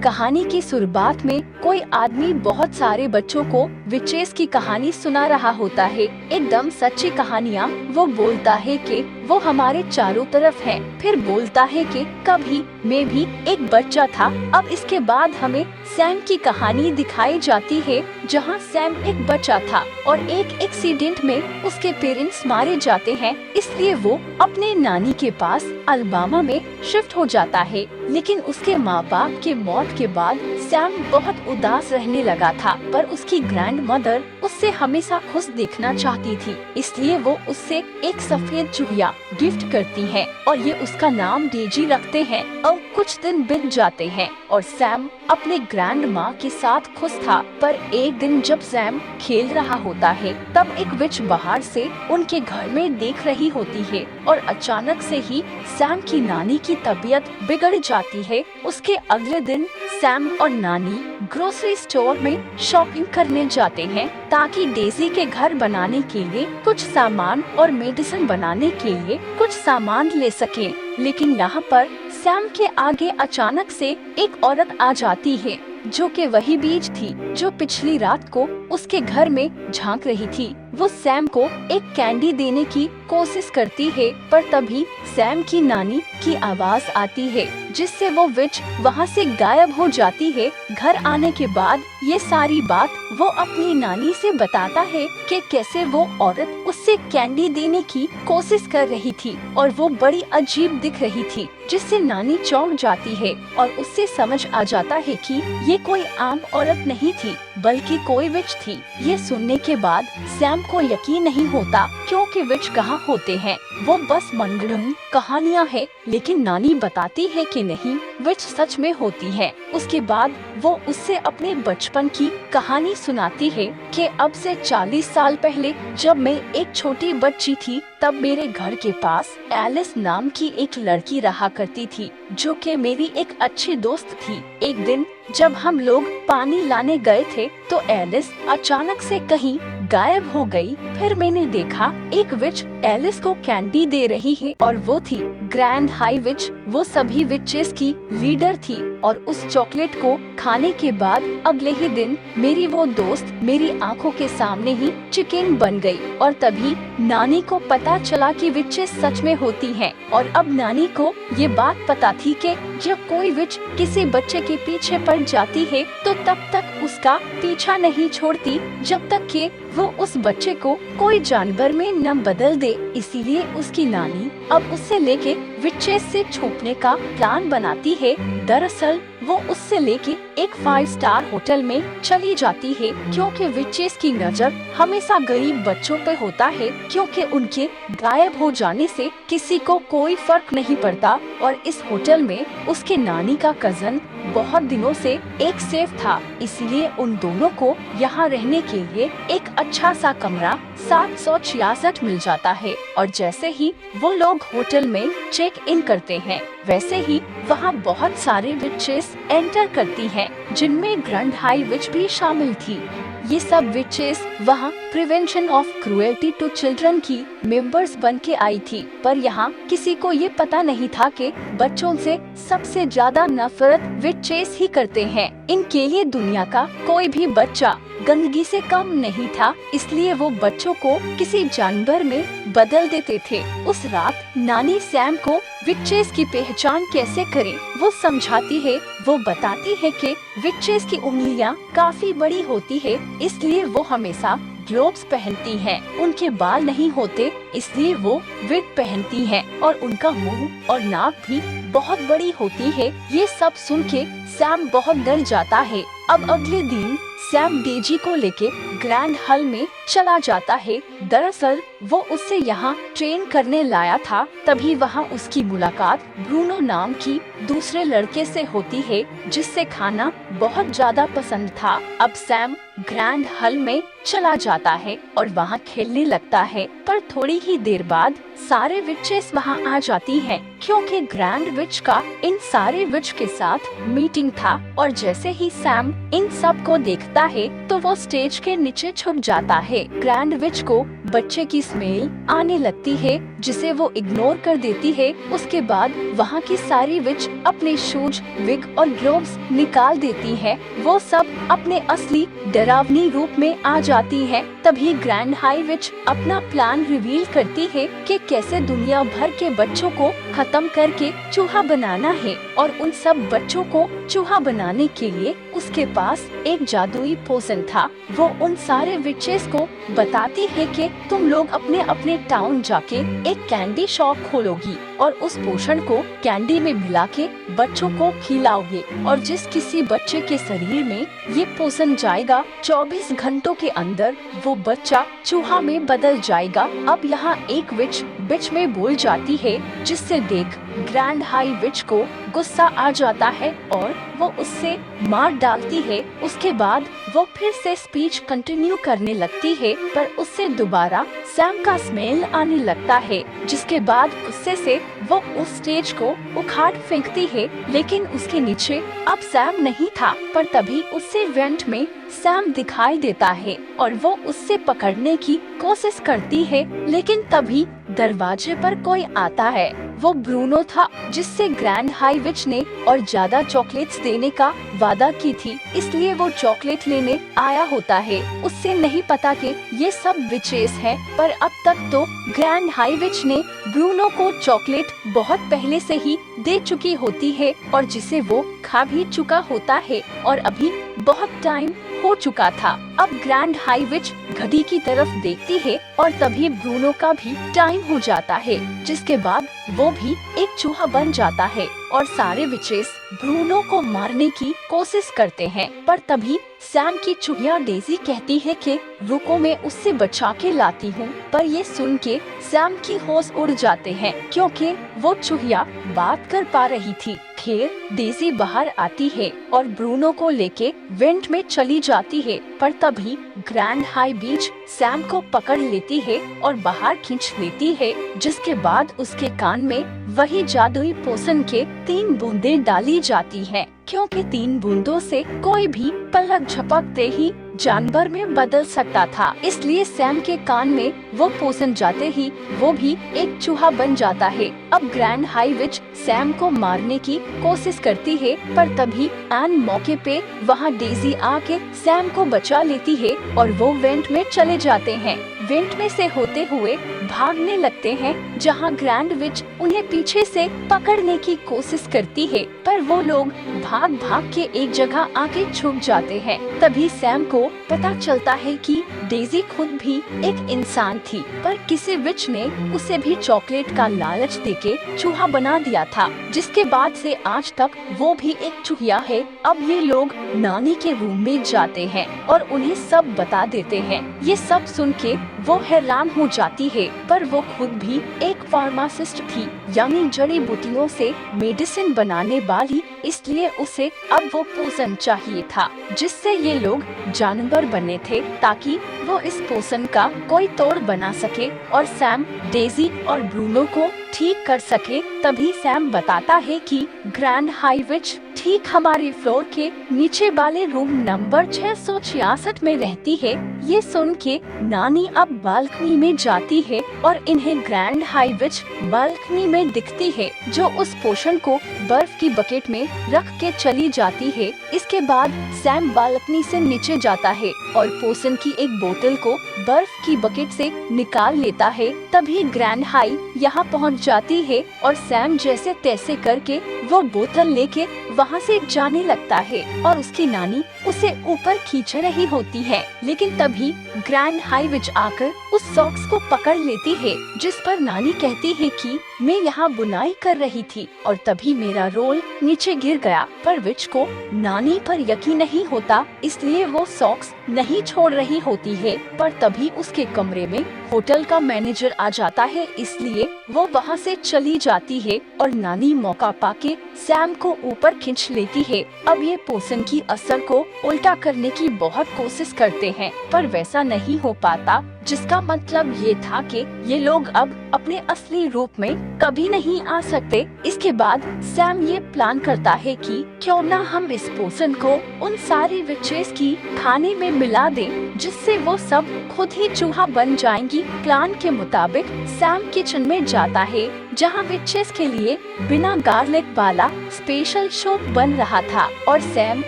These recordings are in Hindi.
कहानी की शुरुआत में कोई आदमी बहुत सारे बच्चों को विचेस की कहानी सुना रहा होता है। एकदम सच्ची कहानियाँ वो बोलता है कि वो हमारे चारों तरफ है। फिर बोलता है कि कभी मैं भी एक बच्चा था। अब इसके बाद हमें सैम की कहानी दिखाई जाती है, जहाँ सैम एक बच्चा था और एक एक्सीडेंट में उसके पेरेंट्स मारे जाते हैं। इसलिए वो अपने नानी के पास अलबामा में शिफ्ट हो जाता है। लेकिन उसके माँ बाप के मौत के बाद सैम बहुत उदास रहने लगा था, पर उसकी ग्रैंड मदर उससे हमेशा खुश देखना चाहती थी। इसलिए वो उससे एक सफेद चूहिया गिफ्ट करती है और ये उसका नाम डेजी रखते हैं। और कुछ दिन बीत जाते हैं और सैम अपने ग्रैंड माँ के साथ खुश था। पर एक दिन जब सैम खेल रहा होता है, तब एक विच बाहर से उनके घर में देख रही होती है और अचानक से ही सैम की नानी की तबीयत बिगड़ जाती है। उसके अगले दिन सैम और नानी ग्रोसरी स्टोर में शॉपिंग करने जाते हैं ताकि डेजी के घर बनाने के लिए कुछ सामान और मेडिसिन बनाने के लिए कुछ सामान ले सके। लेकिन यहाँ पर सैम के आगे अचानक से एक औरत आ जाती है, जो कि वही बीज थी जो पिछली रात को उसके घर में झांक रही थी। वो सैम को एक कैंडी देने की कोशिश करती है, पर तभी सैम की नानी की आवाज आती है, जिससे वो विच वहाँ से गायब हो जाती है। घर आने के बाद ये सारी बात वो अपनी नानी से बताता है कि कैसे वो औरत उससे कैंडी देने की कोशिश कर रही थी और वो बड़ी अजीब दिख रही थी, जिससे नानी चौंक जाती है और उससे समझ आ जाता है कि ये कोई आम औरत नहीं थी, बल्कि कोई विच थी। ये सुनने के बाद सैम को यकीन नहीं होता, क्योंकि विच कहाँ होते हैं, वो बस मनगढ़ंत कहानियाँ हैं। लेकिन नानी बताती है कि नहीं, विच सच में होती है। उसके बाद वो उससे अपने बचपन की कहानी सुनाती है कि अब से 40 साल पहले जब मैं एक छोटी बच्ची थी, तब मेरे घर के पास एलिस नाम की एक लड़की रहा करती थी, जो कि मेरी एक अच्छी दोस्त थी। एक दिन जब हम लोग पानी लाने गए थे, तो एलिस अचानक से कहीं गायब हो गई। फिर मैंने देखा एक विच एलिस को कैंडी दे रही है और वो थी ग्रैंड हाई विच। वो सभी विचेस की लीडर थी और उस चॉकलेट को खाने के बाद अगले ही दिन मेरी वो दोस्त मेरी आंखों के सामने ही चिकन बन गई। और तभी नानी को पता चला कि विचेस सच में होती हैं। और अब नानी को ये बात पता थी कि जब कोई विच किसी बच्चे के पीछे पड़ जाती है, तो तब तक उसका पीछा नहीं छोड़ती जब तक कि वो उस बच्चे को कोई जानवर में न बदल दे। इसीलिए उसकी नानी अब उससे लेके विचेस से छुपने का प्लान बनाती है। दरअसल वो उससे लेके एक 5 स्टार होटल में चली जाती है, क्योंकि विचेस की नजर हमेशा गरीब बच्चों पे होता है, क्योंकि उनके गायब हो जाने से किसी को कोई फर्क नहीं पड़ता। और इस होटल में उसके नानी का कजन बहुत दिनों से एक सेफ था, इसलिए उन दोनों को यहाँ रहने के लिए एक अच्छा सा कमरा 766 मिल जाता है। और जैसे ही वो लोग होटल में चेक इन करते हैं, वैसे ही वहाँ बहुत सारे विचेस एंटर करती हैं, जिनमें ग्रैंड हाई विच भी शामिल थी। ये सब विचेस वहाँ prevention of cruelty to children की मेंबर्स बन के आई थी। पर यहाँ किसी को ये पता नहीं था कि बच्चों से सबसे ज्यादा नफरत विचेस ही करते हैं। इनके लिए दुनिया का कोई भी बच्चा गंदगी से कम नहीं था, इसलिए वो बच्चों को किसी जानवर में बदल देते थे। उस रात नानी सैम को विचेस की पहचान कैसे करें वो समझाती है। वो बताती है कि विचेस की उंगलियां काफी बड़ी होती है, इसलिए वो हमेशा ग्लोव्स पहनती हैं। उनके बाल नहीं होते, इसलिए वो विग पहनती हैं और उनका मुंह और नाक भी बहुत बड़ी होती है। ये सब सुन के सैम बहुत डर जाता है। अब अगले दिन सैम डेजी को लेके ग्रैंड हॉल में चला जाता है। दरअसल वो उससे यहाँ ट्रेन करने लाया था। तभी वहाँ उसकी मुलाकात ब्रूनो नाम की दूसरे लड़के से होती है, जिससे खाना बहुत ज्यादा पसंद था। अब सैम ग्रैंड हॉल में चला जाता है और वहाँ खेलने लगता है, पर थोड़ी ही देर बाद सारे विचेस वहाँ आ जाती हैं, क्योंकि ग्रैंड विच का इन सारे विच के साथ मीटिंग था। और जैसे ही सैम इन सब को देखता है, तो वो स्टेज के नीचे छुप जाता है। ग्रैंड विच को बच्चे की स्मेल आने लगती है जिसे वो इग्नोर कर देती है। उसके बाद वहाँ की सारी विच अपने शूज, विग और ग्लोव्स निकाल देती है। वो सब अपने असली डरावनी रूप में आ जाती है। तभी ग्रैंड हाई विच अपना प्लान रिवील करती है कि कैसे दुनिया भर के बच्चों को खत्म करके चूहा बनाना है, और उन सब बच्चों को चूहा बनाने के लिए उसके पास एक जादुई पोशन था। वो उन सारे विचेस को बताती है कि तुम लोग अपने अपने टाउन जाके एक कैंडी शॉप खोलोगी और उस पोशन को कैंडी में मिला के बच्चों को खिलाओगे, और जिस किसी बच्चे के शरीर में ये पोशन जाएगा 24 घंटों के अंदर वो बच्चा चूहा में बदल जाएगा। अब यहाँ एक विच बिच में बोल जाती है, जिससे देख ग्रैंड हाई विच को गुस्सा आ जाता है और वो उससे मार डालती है। उसके बाद वो फिर से स्पीच कंटिन्यू करने लगती है, पर उससे दोबारा सैम का स्मेल आने लगता है, जिसके बाद गुस्से से वो उस स्टेज को उखाड़ फेंकती है। लेकिन उसके नीचे अब सैम नहीं था, पर तभी उससे वेंट में सैम दिखाई देता है और वो उससे पकड़ने की कोशिश करती है। लेकिन तभी दरवाजे पर कोई आता है। वो ब्रूनो था, जिससे ग्रैंड हाई विच ने और ज्यादा चॉकलेट्स देने का वादा की थी, इसलिए वो चॉकलेट लेने आया होता है। उससे नहीं पता कि ये सब विचेस है, पर अब तक तो ग्रैंड हाई विच ने ब्रूनो को चॉकलेट बहुत पहले से ही दे चुकी होती है, और जिसे वो खा भी चुका होता है, और अभी बहुत टाइम हो चुका था। अब ग्रैंड हाई विच घड़ी की तरफ देखती है और तभी ब्रूनो का भी टाइम हो जाता है, जिसके बाद वो भी एक चूहा बन जाता है और सारे विचेस ब्रूनो को मारने की कोशिश करते हैं। पर तभी सैम की चूहिया डेजी कहती है कि रुको, मैं उससे बचा के लाती हूँ। पर ये सुन के सैम की होश उड़ जाते हैं, क्योंकि वो चूहिया बात कर पा रही थी। फिर डेजी बाहर आती है और ब्रूनो को लेके वेंट में चली जाती है, पर तभी ग्रैंड हाई बीच सैम को पकड़ लेती है और बाहर खींच लेती है, जिसके बाद उसके कान में वही जादुई पोशन के 3 बूंदें डाली जाती हैं, क्योंकि 3 बूंदों से कोई भी पलक झपकते ही जानवर में बदल सकता था। इसलिए सैम के कान में वो पोशन जाते ही वो भी एक चूहा बन जाता है। अब ग्रैंड हाई विच सैम को मारने की कोशिश करती है, पर तभी एन मौके पे वहाँ डेजी आके सैम को बचा लेती है और वो वेंट में चले जाते हैं। वेंट में से होते हुए भागने लगते हैं, जहाँ ग्रैंड विच उन्हें पीछे से पकड़ने की कोशिश करती है, पर वो लोग भाग भाग के एक जगह आके छुप जाते हैं। तभी सैम को पता चलता है कि डेजी खुद भी एक इंसान थी, पर किसी विच ने उसे भी चॉकलेट का लालच देके चूहा बना दिया था, जिसके बाद से आज तक वो भी एक चूहिया है। अब ये लोग नानी के रूम में जाते हैं और उन्हें सब बता देते हैं। ये सब सुन के वो हैरान हो जाती है, पर वो खुद भी एक फार्मासिस्ट थी, यानी जड़ी बूटियों से मेडिसिन बनाने वाली, इसलिए उसे अब वो पोशन चाहिए था, जिससे ये लोग जानवर बने थे, ताकि वो इस पोशन का कोई तोड़ बना सके और सैम, डेजी और ब्रूनो को ठीक कर सके। तभी सैम बताता है कि ग्रैंड हाई विच ठीक हमारे फ्लोर के नीचे वाले रूम नंबर 666 में रहती है। ये सुन के नानी अब बालकनी में जाती है और इन्हें ग्रैंड हाई विच बालकनी में दिखती है, जो उस पोशन को बर्फ की बकेट में रख के चली जाती है। इसके बाद सैम बालकनी से नीचे जाता है और पोशन की एक बोतल को बर्फ की बकेट से निकाल लेता है। तभी ग्रैंड हाई यहाँ पहुँच जाती है और सैम जैसे तैसे करके वो बोतल लेके वहाँ से जाने लगता है और उसकी नानी उसे ऊपर खींच रही होती है। लेकिन तभी ग्रैंड हाई विच आकर उस सॉक्स को पकड़ लेती है, जिस पर नानी कहती है कि मैं यहाँ बुनाई कर रही थी और तभी मेरा रोल नीचे गिर गया। पर विच को नानी पर यकीन नहीं होता, इसलिए वो सॉक्स नहीं छोड़ रही होती है। पर तभी उसके कमरे में होटल का मैनेजर आ जाता है, इसलिए वो वहाँ से चली जाती है और नानी मौका पाके सैम को ऊपर खींच लेती है। अब ये पोशन की असर को उल्टा करने की बहुत कोशिश करते हैं, पर वैसा नहीं हो पाता, जिसका मतलब ये था कि ये लोग अब अपने असली रूप में कभी नहीं आ सकते। इसके बाद सैम ये प्लान करता है कि क्यों ना हम इस पोषण को उन सारी विचेस की खाने में मिला दें, जिससे वो सब खुद ही चूहा बन जाएंगी। प्लान के मुताबिक सैम किचन में जाता है, जहाँ विचेस के लिए बिना गार्लिक वाला स्पेशल सूप बन रहा था, और सैम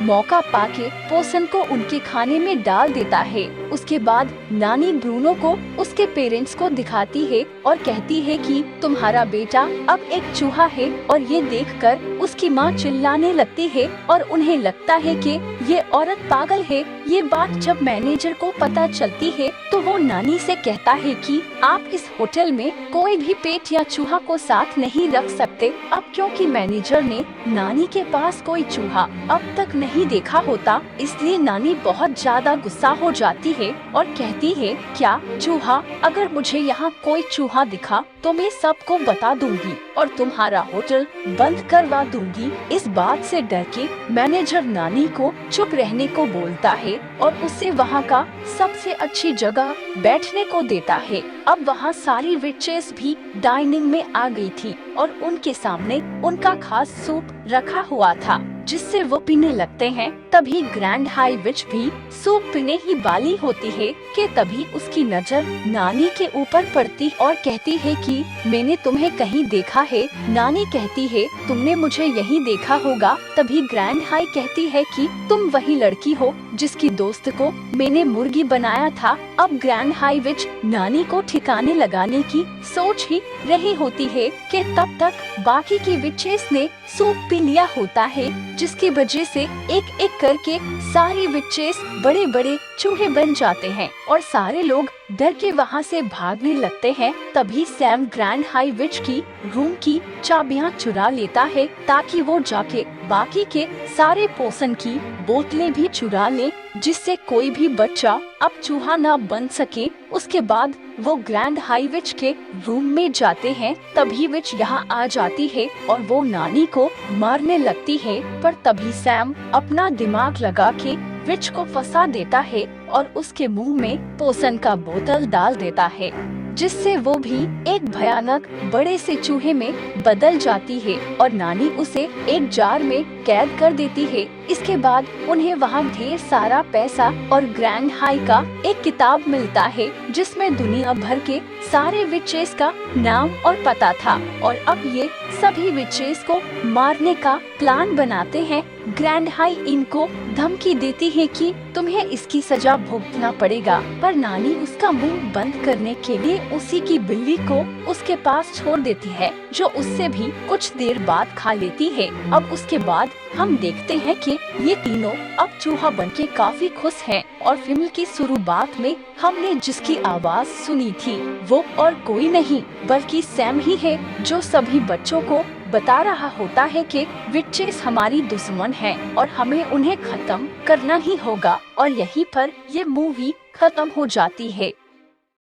मौका पाके पोषण को उनके खाने में डाल देता है। उसके बाद नानी ब्रूनो को उसके पेरेंट्स को दिखाती है और कहती है कि तुम्हारा बेटा अब एक चूहा है, और ये देखकर उसकी माँ चिल्लाने लगती है और उन्हें लगता है कि ये औरत पागल है। ये बात जब मैनेजर को पता चलती है तो वो नानी से कहता है कि आप इस होटल में कोई भी पेट या चूहा को साथ नहीं रख सकते। अब क्योंकि मैनेजर ने नानी के पास कोई चूहा अब तक नहीं देखा होता, इसलिए नानी बहुत ज्यादा गुस्सा हो जाती है और कहती है, क्या चूहा? अगर मुझे यहाँ कोई चूहा दिखा तो मैं सबको बता दूंगी और तुम्हारा होटल बंद करवा दूंगी। इस बात से डर के मैनेजर नानी को चुप रहने को बोलता है और उसे वहाँ का सबसे अच्छी जगह बैठने को देता है। अब वहाँ सारी विचेस भी डाइनिंग में आ गई थी और उनके सामने उनका खास सूप रखा हुआ था, जिससे वो पीने लगते हैं। तभी ग्रैंड हाई विच भी सूप पीने ही वाली होती है कि तभी उसकी नजर नानी के ऊपर पड़ती और कहती है कि मैंने तुम्हें कहीं देखा है। नानी कहती है, तुमने मुझे यहीं देखा होगा। तभी ग्रैंड हाई कहती है कि तुम वही लड़की हो जिसकी दोस्त को मैंने मुर्गी बनाया था। अब ग्रैंड हाई विच नानी को ठिकाने लगाने की सोच ही रही होती है कि तब तक बाकी की विचेस ने सूप पी लिया होता है, जिसकी वजह से एक एक करके सारी विचेस बड़े बड़े चूहे बन जाते हैं और सारे लोग डर के वहाँ से भागने लगते हैं। तभी सैम ग्रैंड हाई विच की रूम की चाबियाँ चुरा लेता है ताकि वो जाके बाकी के सारे पोषण की बोतलें भी चुरा ले, जिससे कोई भी बच्चा अब चूहा ना बन सके। उसके बाद वो ग्रैंड हाई विच के रूम में जाते हैं। तभी विच यहाँ आ जाती है और वो नानी को मारने लगती है, पर तभी सैम अपना दिमाग लगा के विच को फंसा देता है और उसके मुंह में पोषण का बोतल डाल देता है, जिससे वो भी एक भयानक बड़े से चूहे में बदल जाती है और नानी उसे एक जार में कैद कर देती है। इसके बाद उन्हें वहाँ ढेर सारा पैसा और ग्रैंड हाई का एक किताब मिलता है, जिसमें दुनिया भर के सारे विचेस का नाम और पता था, और अब ये सभी विचेस को मारने का प्लान बनाते हैं। ग्रैंड हाई इनको धमकी देती है कि तुम्हें इसकी सजा भुगतना पड़ेगा, पर नानी उसका मुंह बंद करने के लिए उसी की बिल्ली को उसके पास छोड़ देती है, जो उससे भी कुछ देर बाद खा लेती है। अब उसके बाद हम देखते हैं कि ये तीनों अब चूहा बनके काफी खुश हैं और फिल्म की शुरुआत में हमने जिसकी आवाज सुनी थी वो और कोई नहीं बल्कि सैम ही है, जो सभी बच्चों को बता रहा होता है कि विचेस हमारी दुश्मन हैं और हमें उन्हें खत्म करना ही होगा। और यहीं पर ये मूवी खत्म हो जाती है।